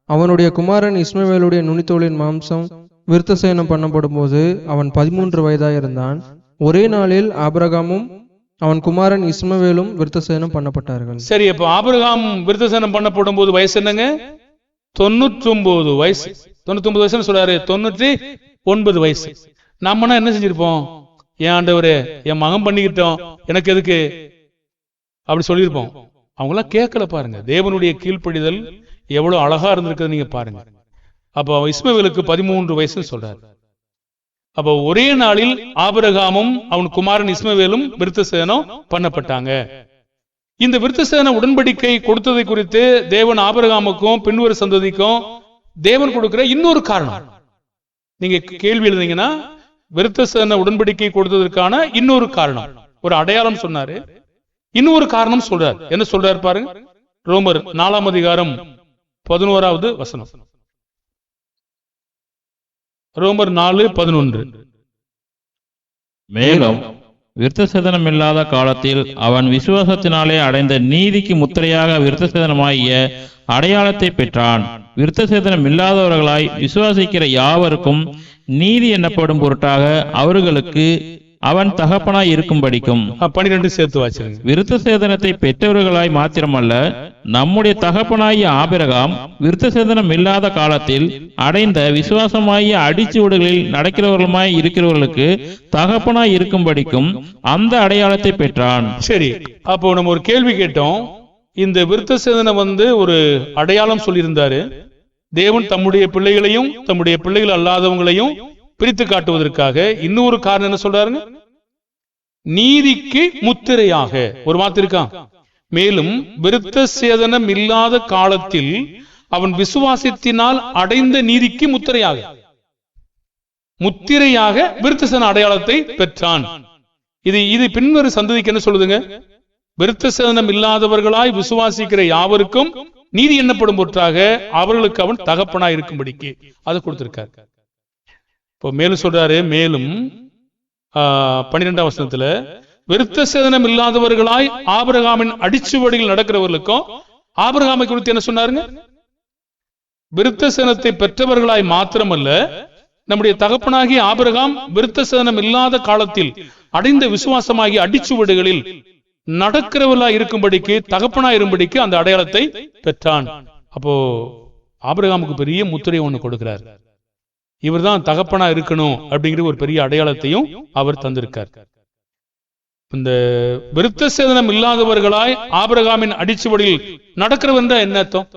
Speaker 2: அவனுடைய குமாரன் இஸ்மவேலுடைய நுனித்தோலின் மாம்சம் விருத்த சேதனம் பண்ணப்படும் போது அவன் 13 வயதாயிருந்தான். ஒரே நாளில் ஆபிரகாமும் அவன் குமாரன் இஸ்மவேலும் விருத்த சேதனம் பண்ணப்பட்டார்கள்.
Speaker 1: சரி, அப்ப ஆபிரகாம் விருத்த சேதனம் பண்ணப்படும் போது வயசு என்னங்க? 99 வயசு. 99 வயசுன்னு சொல்றாரு, 99 வயசு. நம்மனா என்ன செஞ்சிருப்போம்? ஏன் ஆண்டவரே, என் மகன் பண்ணிக்கிட்டோம், எனக்கு எதுக்கு அப்படி சொல்லியிருப்போம். அவங்களாம் கேட்கல. பாருங்க, தேவனுடைய கீழ்ப்படிதல் எவ்வளவு அழகா இருந்திருக்குது நீங்க பாருங்க. அப்போ இஸ்மவேலுக்கு 13 வயசுன்னு சொல்றாரு. அப்போ ஒரே நாளில் ஆபிரகாமும் அவன் குமாரன் இஸ்மவேலும் விருத்த சேதனம் பண்ணப்பட்டாங்க. இந்த விருத்த சேதன உடன்படிக்கை கொடுத்ததை குறித்து தேவன் ஆபிரகாமுக்கும் பின்வரும் சந்ததிக்கும் தேவன் கொடுக்கிற இன்னொரு காரணம். நீங்க கேள்வி எழுந்தீங்கன்னா, விருத்த சேதன உடன்படிக்கை கொடுத்ததற்கான இன்னொரு காரணம், ஒரு அடையாளம் சொன்னாரு. இன்னொரு காரணம் சொல்றார். என்ன சொல்றாரு பாருங்க, ரோமர் 4ஆம் அதிகாரம் 11வது வசனம். ரோமர் 4:11.
Speaker 3: மேலும் விருத்த சேதனம் இல்லாத காலத்தில் அவன் விசுவாசத்தினாலே அடைந்த நீதிக்கு முத்திரையாக விருத்த சேதனமாகிய அடையாளத்தை பெற்றான். விருத்த சேதனம் இல்லாதவர்களாய் விசுவாசிக்கிற யாவருக்கும் நீதி எண்ணப்படும் பொருட்டாக அவர்களுக்கு அவன் தகப்பனாய் இருக்கும்படிக்கும்.
Speaker 1: 12 சேர்த்து வாசிங்க.
Speaker 3: விருத்த சேதனத்தை பெற்றவர்களாய் மாத்திரமல்ல, நம்முடைய தகப்பனாகிய ஆபிரகாம் விருத்த சேதனம் இல்லாத காலத்தில் அடைந்த விசுவாசமாகிய அடிச்சுவடுகளில் நடக்கிறவர்களுமாய் இருக்கிறவர்களுக்கு தகப்பனாய் இருக்கும்படிக்கும் அந்த அடையாளத்தை பெற்றான்.
Speaker 1: சரி, அப்போ நம்ம ஒரு கேள்வி கேட்டோம். இந்த விருத்த சேதனம் ஒரு அடையாளம் சொல்லியிருந்தாரு. தேவன் தம்முடைய பிள்ளைகளையும் தம்முடைய பிள்ளைகள் அல்லாதவங்களையும் பிரித்து காட்டுவதற்காக இன்னொரு காரணம் என்ன சொல்றாருங்க? நீதிக்கு முத்திரையாக ஒரு வார்த்தை இருக்கான். மேலும் விருத்த சேதனம் இல்லாத காலத்தில் அவன் விசுவாசத்தினால் அடைந்த நீதிக்கு முத்திரையாக விருத்த சேதன அடையாளத்தை பெற்றான். இது பின்வரும் சந்ததிக்கு என்ன சொல்லுதுங்க? விருத்த சேதனம் இல்லாதவர்களாய் விசுவாசிக்கிற யாவருக்கும் நீதி எண்ணப்படும் பொருட்டாக அவர்களுக்கு அவன் தகப்பனாய் இருக்கும்படிக்கு அதை கொடுத்திருக்காரு. இப்போ மேலும் சொல்றாரு, மேலும் 12ஆம் வசனத்துல விருத்த சேதனம் இல்லாதவர்களாய் ஆபிரகாமின் அடிச்சுவடியில் நடக்கிறவர்களுக்கும் ஆபிரகாமை குறித்து என்ன சொன்னாருங்க? விருத்த சேதனத்தை பெற்றவர்களாய் மாத்திரமல்ல, நம்முடைய தகப்பனாகிய ஆபிரகாம் விருத்த சேதனம் இல்லாத காலத்தில் அடைந்த விசுவாசமாகிய அடிச்சுவடுகளில் நடக்கிறவர்களாய் இருக்கும்படிக்கு தகப்பனாய் இருக்கும்படிக்கு அந்த அடையாளத்தை பெற்றான். அப்போ ஆபிரகாமுக்கு பெரிய முத்திரை ஒண்ணு கொடுக்கிறார். இவர் தான் தகப்பனா இருக்கணும் அப்படிங்கிற ஒரு பெரிய அடையாளத்தையும் அவர் தந்திருக்கார். இந்த விருத்த சேதனம் இல்லாதவர்களாய் ஆபிரகாமின் அடிச்சுவடியில் நடக்கிறவன் என்ன அர்த்தம்?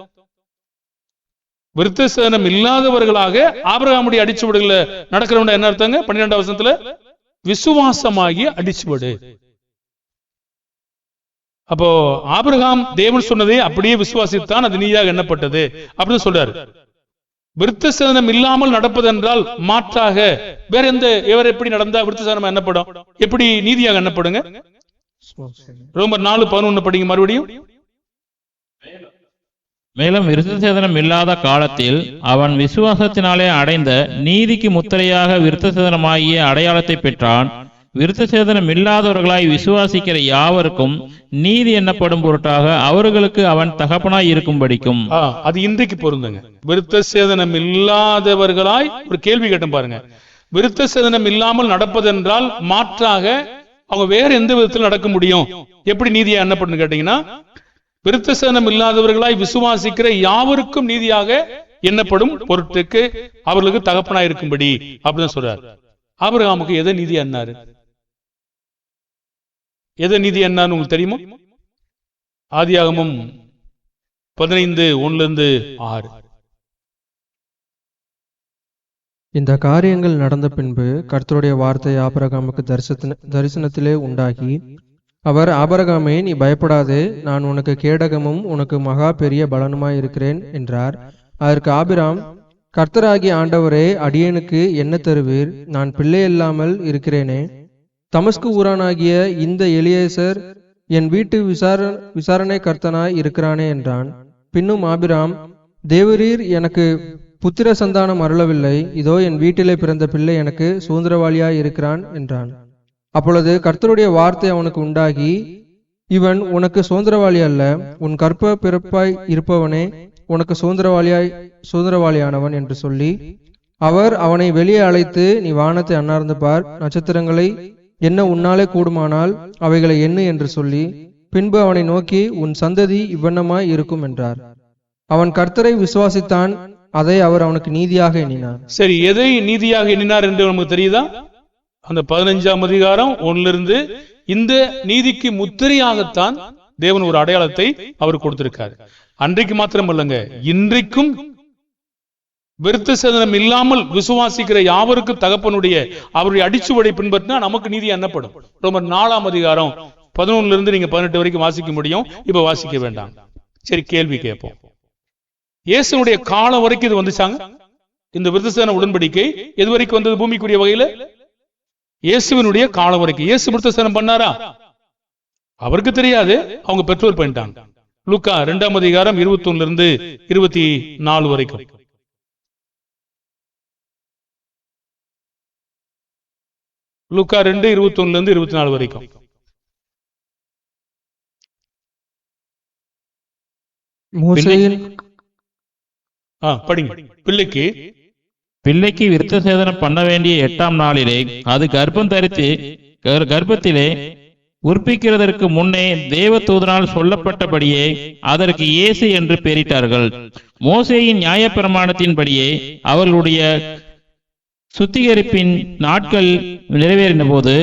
Speaker 1: விருத்த சேதனம் இல்லாதவர்களாக ஆபிரகாமுடைய அடிச்சுவடுல நடக்கிறவன் என்ன அர்த்தங்க? 12ஆம் வசனத்துல விசுவாசமாகிய அடிச்சுவடு. அப்போ ஆபிரகாம் தேவன் சொன்னதை அப்படியே விசுவாசித்தான், அது நீதியாக எண்ணப்பட்டது அப்படின்னு சொல்றாரு. விருத்த சேதனம் இல்லாமல் நடப்பதென்றால் மாற்றாக வேற எவர் எப்படி நடந்தா விருத்த சேதனம் என்னப்படும், எப்படி நீதியாக என்னப்படுங்க? ரோமர் 4:11 படிங்க மறுபடியும்.
Speaker 3: மேலும் விருத்த சேதனம் இல்லாத காலத்தில் அவன் விசுவாசத்தினாலே அடைந்த நீதிக்கு முத்திரையாக விருத்த சேதனமாகிய அடையாளத்தை பெற்றான். விருத்த சேதனம் இல்லாதவர்களாய் விசுவாசிக்கிற யாவருக்கும் நீதி எண்ணப்படும் பொருட்டாக அவர்களுக்கு அவன் தகப்பனாய் இருக்கும்படிக்கும்.
Speaker 1: அது இன்றைக்கு பொருந்துங்க. விருத்த சேதனம் இல்லாதவர்களாய் ஒரு கேள்வி கேட்டும் பாருங்க. விருத்த சேதனம் இல்லாமல் நடப்பதென்றால் மாற்றாக அவங்க வேற எந்த விதத்தில் நடக்க முடியும், எப்படி நீதியா எண்ணப்படும் கேட்டீங்கன்னா, விருத்த சேதனம் இல்லாதவர்களாய் விசுவாசிக்கிற யாவருக்கும் நீதியாக எண்ணப்படும் பொருட்டுக்கு அவர்களுக்கு தகப்பனாய் இருக்கும்படி அப்படின்னு சொல்றாரு. ஆபிரகாமுக்கு எதை நீதி எண்ணாரு? எதை நீதி எண்ணான்னு உங்களுக்கு தெரியுமா? ஆதியாகமம் 15:1-6.
Speaker 2: இந்த காரியங்கள் நடந்த பின்பு கர்த்தருடைய வார்த்தை ஆபிரகாமுக்கு தரிசனத்திலே உண்டாகி, அவர், ஆபிரகாமே, நீ பயப்படாதே, நான் உனக்கு கேடகமும் உனக்கு மகா பெரிய பலனுமாய் இருக்கிறேன் என்றார். அதற்கு ஆபிராம், கர்த்தராகிய ஆண்டவரே, அடியேனுக்கு என்ன தருவீர்? நான் பிள்ளையில்லாமல் இருக்கிறேனே. தமஸ்கு ஊரானாகிய இந்த எலியேசர் என் வீட்டு விசாரணை கர்த்தனாய் இருக்கிறானே என்றான். பின்னும் ஆபிராம், தேவரீர் எனக்கு புத்திர சந்தானம் அருளவில்லை, இதோ என் வீட்டிலே பிறந்த பிள்ளை எனக்கு சுதந்திரவாளியாய் இருக்கிறான் என்றான். அப்பொழுது கர்த்தருடைய வார்த்தை அவனுக்கு உண்டாகி, இவன் உனக்கு சுதந்திரவாளி அல்ல, உன் கற்ப பிறப்பாய் இருப்பவனே உனக்கு சுதந்திரவாளியானவன் என்று சொல்லி, அவர் அவனை வெளியே அழைத்து, நீ வானத்தை அண்ணார்ந்து பார், நட்சத்திரங்களை என்ன உன்னாலே கூடுமானால் அவைகளை எண்ணு என்று சொல்லி, பின்பு அவனை நோக்கி, உன் சந்ததி இவ்வண்ணமாய் இருக்கும் என்றார். அவன் கர்த்தரை விசுவாசித்தான், அதை அவர் அவனுக்கு நீதியாக எண்ணினார்.
Speaker 1: சரி, எதை நீதியாக எண்ணினார் என்று நமக்கு தெரியுதா? அந்த 15ஆம் அதிகாரம் 1 இந்த நீதிக்கு முத்திரையாகத்தான் தேவன் ஒரு அடையாளத்தை அவர் கொடுத்திருக்காரு. அன்றைக்கு மாத்திரம் இல்லைங்க, இன்றைக்கும் விருத்த சேதனம் இல்லாமல் விசுவாசிக்கிற யாவருக்கும் தகப்பனுடைய அவருடைய அடிச்சுவடை பின்பற்றினா நமக்கு நீதி எண்ணப்படும். ரோமர் 4ஆம் அதிகாரம் 11 நீங்க 18 வரைக்கும் வாசிக்க முடியும், இப்ப வாசிக்க வேண்டாம். சரி, கேள்வி கேட்போம். இயேசுனுடைய காலம் வரைக்கும் இது வந்துச்சாங்க? இந்த விருத்த சேதன உடன்படிக்கை எது வரைக்கும் வந்தது பூமிக்குரிய வகையில? இயேசுவினுடைய காலம் வரைக்கும். இயேசு விருத்த சேதனம் பண்ணாரா? அவருக்கு தெரியாது, அவங்க பெற்றோர் பண்ணிட்டாங்க. லூக்கா 2ஆம் அதிகாரம் 21-24 வரைக்கும். லூக்கா 2:21-24 வரைக்கும். படிங்க.
Speaker 3: பிள்ளைக்கு விருத்த சேதனம் பண்ண வேண்டிய 8ஆம் நாளிலே அது கர்ப்பத்திலே உற்பிக்கிறதற்கு முன்னே தேவதூதனால் சொல்லப்பட்டபடியே அதற்கு இயேசு என்று பெயரிட்டார்கள். மோசேயின் நியாயப்பிரமாணத்தின்படியே அவர்களுடைய சுத்திகரிப்பின் நாட்கள் நிறைவேறின போது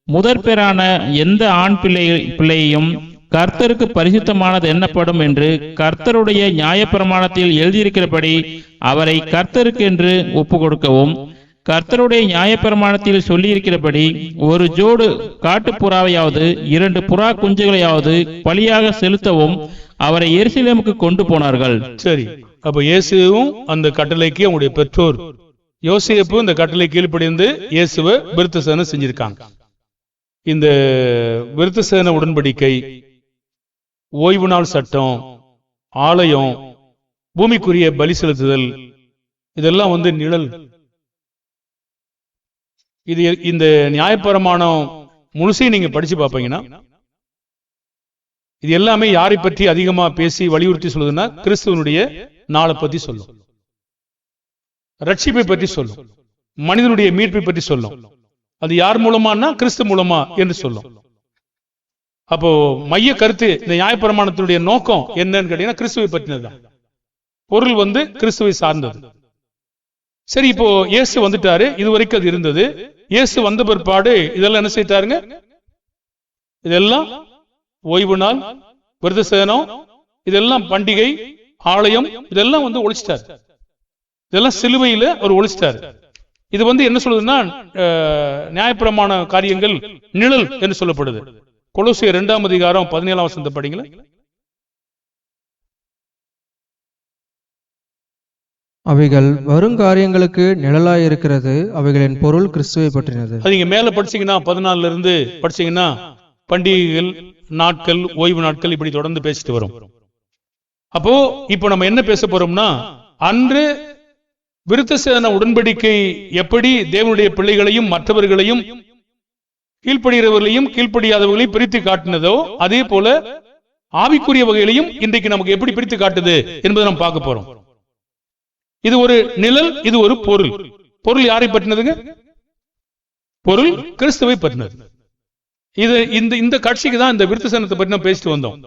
Speaker 3: முதற்பேறான எந்த ஆண் பிள்ளையையும் கர்த்தருக்கு பரிசுத்தமானது எண்ணப்படும் என்று கர்த்தருடைய நியாயப்பிரமாணத்தில் எழுதியிருக்கிறபடி அவரை கர்த்தருக்கு என்று ஒப்பு கொடுக்கவும், கர்த்தருடைய நியாயப்பிரமாணத்தில் சொல்லியிருக்கிறபடி ஒரு ஜோடு காட்டுப்புறாவையாவது 2 புறா குஞ்சுகளையாவது பலியாக செலுத்தவும் அவரை எருசலேமுக்கு கொண்டு போனார்கள்.
Speaker 1: சரி, அப்ப இயேசுவும் அந்த கட்டளைக்கு அவங்களுடைய பெற்றோர் யோசேப்பு இந்த கட்டளை கீழ்ப்படிந்து இயேசுவை விருத்த சேதனம் செஞ்சிருக்காங்க. இந்த விருத்த சேதன உடன்படிக்கை, ஓய்வு நாள் சட்டம், ஆலயம், பூமிக்குரிய பலி செலுத்துதல், இதெல்லாம் நிழல். இது இந்த நியாயப்பிரமாணம் முழுசையும் நீங்க படிச்சு பார்ப்பீங்கன்னா இது எல்லாமே யாரை பற்றி அதிகமா பேசி வலியுறுத்தி சொல்லுதுன்னா கிறிஸ்துவனுடைய நாளை பத்தி சொல்லும், ரட்சிப்பை பற்றி சொல்லும், மனிதனுடைய மீட்பை பற்றி சொல்லும். அது யார் மூலமானா கிறிஸ்து மூலமா என்று சொல்லும். அப்போ மைய கருத்து இந்த நியாயப்பிரமாணத்தினுடைய நோக்கம் என்னன்னு கேட்டீங்கன்னா கிறிஸ்துவை பற்றினதுதான். பொருள் கிறிஸ்துவை சார்ந்தது. சரி, இப்போ இயேசு வந்துட்டாரு, இது வரைக்கும் அது இருந்தது. இயேசு வந்த பிற்பாடு இதெல்லாம் என்ன செய்தாருங்க? இதெல்லாம் ஓய்வு நாள், விருத்த சேதனம், இதெல்லாம் பண்டிகை, ஆலயம், இதெல்லாம் ஒழிச்சிட்டாரு. இதெல்லாம் சிலுவையில அவர் ஒழிச்சிட்டாரு. இது என்ன சொல்லுதுன்னா நியாயப்பிரமாண காரியங்கள் நிழல் என்று சொல்லப்படுது. கொலோசியர் 2ஆம் அதிகாரம் 17ஆம் வசனத்தை படிங்களா.
Speaker 2: அவைகள் வருங்காரியங்களுக்கு நிழலாயிருக்கிறது, அவைகளின் பொருள் கிறிஸ்துவை பற்றினது.
Speaker 1: அது நீங்க மேல படிச்சீங்கன்னா 14 இருந்து படிச்சீங்கன்னா பண்டிகைகள், நாட்கள், ஓய்வு நாட்கள் இப்படி தொடர்ந்து பேசிட்டு வரும். அப்போ இப்ப நம்ம என்ன பேச போறோம்னா, அன்று விருத்தசேதன உடன்படிக்கை எப்படி தேவனுடைய பிள்ளைகளையும் மற்றவர்களையும் கீழ்ப்படுகிறவர்களையும் கீழ்ப்படியாதவர்களையும் பிரித்து காட்டினதோ, அதே போல ஆவிக்குரிய வகையிலையும் இன்றைக்கு நமக்கு எப்படி பிரித்து காட்டுது என்பதை நம்ம பார்க்க போறோம். இது ஒரு நிழல், இது ஒரு பொருள். பொருள் யாரை பற்றினதுங்க? பொருள் கிறிஸ்துவை பற்றினது. இது இந்த காட்சிக்கு தான் இந்த விருத்தசேதனத்தை பற்றி நம்ம பேசிட்டு வந்தோம்.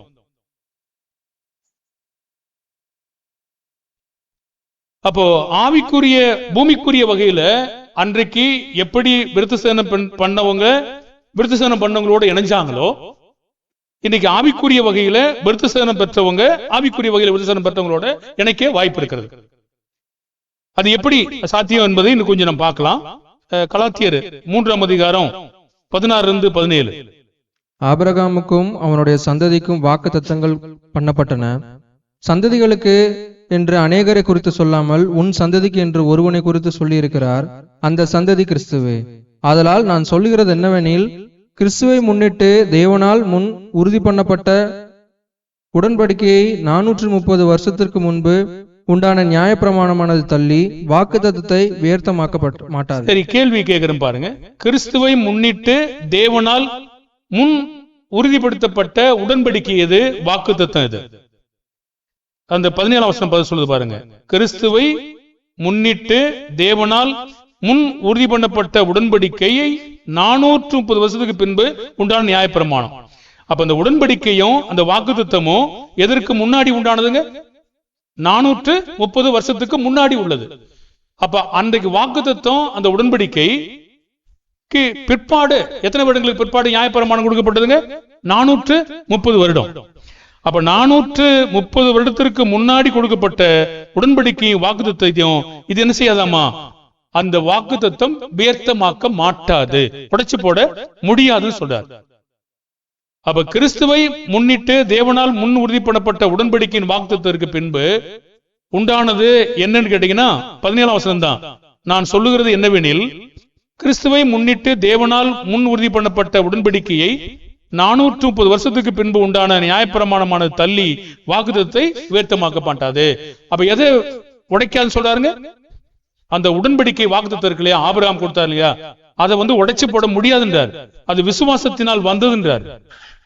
Speaker 1: அப்போ ஆவிக்குரிய பூமிக்குரிய வகையில அன்றைக்கு எப்படி விருத்தசேதனம் பண்ணவங்க விருத்தசேதனம் பண்ணவங்களோட இணைஞ்சாங்களோ, இன்னைக்கு ஆவிக்குரிய வகையில விருத்தசேதனம் பெற்றவங்க ஆவிக்குரிய வகையில விருத்தசேதனம் பெற்றவங்களோட இணைக்க வாய்ப்பு இருக்கிறது. அது எப்படி சாத்தியம் என்பதை இன்னும் கொஞ்சம் நம்ம பார்க்கலாம். கலாத்தியர் 3ஆம் அதிகாரம் 16-17.
Speaker 2: ஆபிரகாமுக்கும் அவனுடைய சந்ததிக்கும் வாக்குத்தத்தங்கள் பண்ணப்பட்டன. சந்ததிகளுக்கு என்று அநேகரை குறித்து சொல்லாமல் உன் சந்ததிக்கு என்று ஒருவனை குறித்து சொல்லியிருக்கிறார். அந்த சந்ததி கிறிஸ்துவே. ஆதலால் நான் சொல்லுகிறது என்னவெனில், கிறிஸ்துவை முன்னிட்டு தேவனால் முன் உறுதி பண்ணப்பட்ட உடன்படிக்கையை 430 வருஷத்திற்கு முன்பு உண்டான நியாயப்பிரமாணமானது தள்ளி வாக்குத்தத்தத்தை வியர்த்தமாக்க மாட்டாது.
Speaker 1: சரி, கேள்வி கேட்கிறேன் பாருங்க. கிறிஸ்துவை முன்னிட்டு தேவனால் முன் உறுதிப்படுத்தப்பட்ட உடன்படிக்கை எது? வாக்குத்தத்தம் எது? அந்த 17ஆம் வசனம் பதில் சொல்லுது பாருங்க. கிறிஸ்துவை முன்னிட்டு தேவனால் முன் உறுதி பண்ணப்பட்ட உடன்படிக்கையை 430 வருஷத்துக்கு பின்பு உண்டான நியாயப்பிரமாணம். அப்ப அந்த உடன்படிக்கையும் அந்த வாக்குத்தத்தமும் எதற்கு முன்னாடி உண்டானதுங்க? 430 வருஷத்துக்கு முன்னாடி உள்ளது. அப்ப அன்றைக்கு வாக்குத்தத்தம் அந்த உடன்படிக்கை பிற்பாடு எத்தனை வருடங்களுக்கு பிற்பாடு நியாயப்பிரமாணம் கொடுக்கப்பட்டதுங்க? 430 வருடம். அப்ப 430 வருடத்திற்கு முன்னாடி கொடுக்கப்பட்ட உடன்படிக்கையும் வாக்குத்தத்தையும் இது என்ன செய்யாதாமா? அந்த வாக்குத்தத்தம் வியர்த்தமாக்க மாட்டாது, உடைச்சு போட முடியாதுன்னு சொல்றார். அப்ப கிறிஸ்துவை முன்னிட்டு தேவனால் முன் உறுதி பண்ணப்பட்ட உடன்படிக்கையின் வாக்குத்தத்திற்கு பின்பு உண்டானது என்னன்னு கேட்டீங்கன்னா 17ஆம் வசனம் தான். நான் சொல்லுகிறது என்னவெனில், கிறிஸ்துவை முன்னிட்டு தேவனால் முன் உறுதி பண்ணப்பட்ட உடன்படிக்கையை 430 வருஷத்துக்கு பின்பு உண்டான நியாயப்பிரமாணமானது தள்ளி வாக்குத்தத்தை வியர்த்தமாக்க மாட்டாது. அப்ப எதை உடைக்காதுன்னு சொல்றாருங்க? அந்த உடன்படிக்கை வாக்குத்தத்தம் இருக்கு இல்லையா, ஆபிரகாம் கொடுத்தார் இல்லையா, அதை உடைச்சு போட முடியாதுன்றார். அது விசுவாசத்தினால் வந்ததுன்றார்.